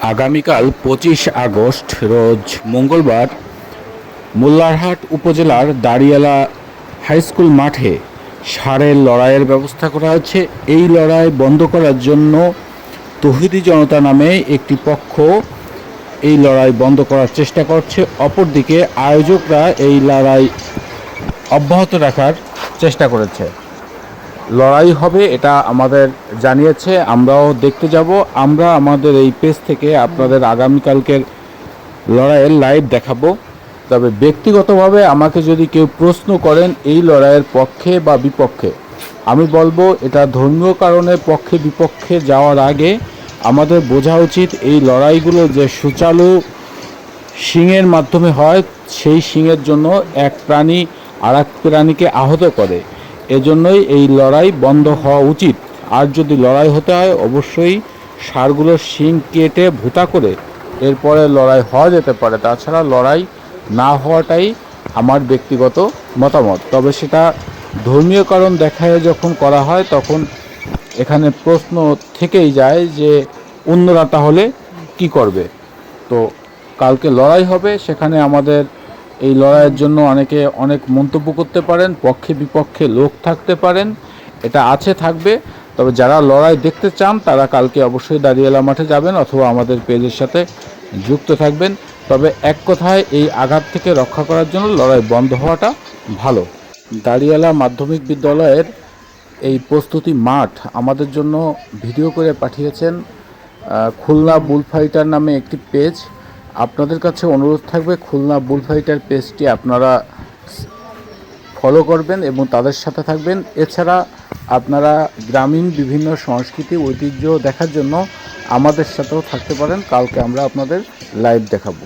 আগামীকাল 25 আগস্ট রোজ মঙ্গলবার মোল্লারহাট উপজেলার দাঁড়িয়ালা হাইস্কুল মাঠে ষাঁড়ের লড়াইয়ের ব্যবস্থা করা হচ্ছে। এই লড়াই বন্ধ করার জন্য তৌহিদি জনতা নামে একটি পক্ষ এই লড়াই বন্ধ করার চেষ্টা করছে। অপরদিকে আয়োজকরা এই লড়াই অব্যাহত রাখার চেষ্টা করেছে। লড়াই হবে এটা আমাদের জানিয়েছে, আমরাও দেখতে যাব। আমরা আমাদের এই পেজ থেকে আপনাদের আগামীকালকের লড়াইয়ের লাইভ দেখাবো। তবে ব্যক্তিগতভাবে আমাকে যদি কেউ প্রশ্ন করেন এই লড়াইয়ের পক্ষে বা বিপক্ষে, আমি বলবো এটা ধর্মীয় কারণে পক্ষে বিপক্ষে যাওয়ার আগে আমাদের বোঝা উচিত এই লড়াইগুলো যে সুচারু শিংয়ের মাধ্যমে হয়, সেই শিংয়ের জন্য এক প্রাণী আর এক প্রাণীকে আহত করে। এজন্যই এই লড়াই বন্ধ হওয়া উচিত। আর যদি লড়াই হতে হয় অবশ্যই ষাঁড়গুলোর শিং কেটে ভুতা করে এরপরে লড়াই হওয়া যেতে পারে। তাছাড়া লড়াই না হওয়াটাই আমার ব্যক্তিগত মতামত। তবে সেটা ধর্মীয় কারণ দেখায় যখন করা হয় তখন এখানে প্রশ্ন থেকেই যায় যে অন্যরা তাহলে কি করবে। তো কালকে লড়াই হবে, সেখানে আমাদের এই লড়াইয়ের জন্য অনেকে অনেক মন্তব্য করতে পারেন, পক্ষে বিপক্ষে লোক থাকতে পারেন, এটা আছে থাকবে। তবে যারা লড়াই দেখতে চান তারা কালকে অবশ্যই দাঁড়িয়ালা মাঠে যাবেন অথবা আমাদের পেজের সাথে যুক্ত থাকবেন। তবে এক কথায় এই আঘাত থেকে রক্ষা করার জন্য লড়াই বন্ধ হওয়াটা ভালো। দাঁড়িয়ালা মাধ্যমিক বিদ্যালয়ের এই প্রস্তুতি মাঠ আমাদের জন্য ভিডিও করে পাঠিয়েছেন খুলনা বুলফাইটার নামে একটি পেজ। আপনাদের কাছে অনুরোধ থাকবে খুলনা বুলফাইটার পেজটি আপনারা ফলো করবেন এবং তাদের সাথে থাকবেন। এছাড়া আপনারা গ্রামীণ বিভিন্ন সংস্কৃতি ঐতিহ্য দেখার জন্য আমাদের সাথেও থাকতে পারেন। কালকে আমরা আপনাদের লাইভ দেখাবো।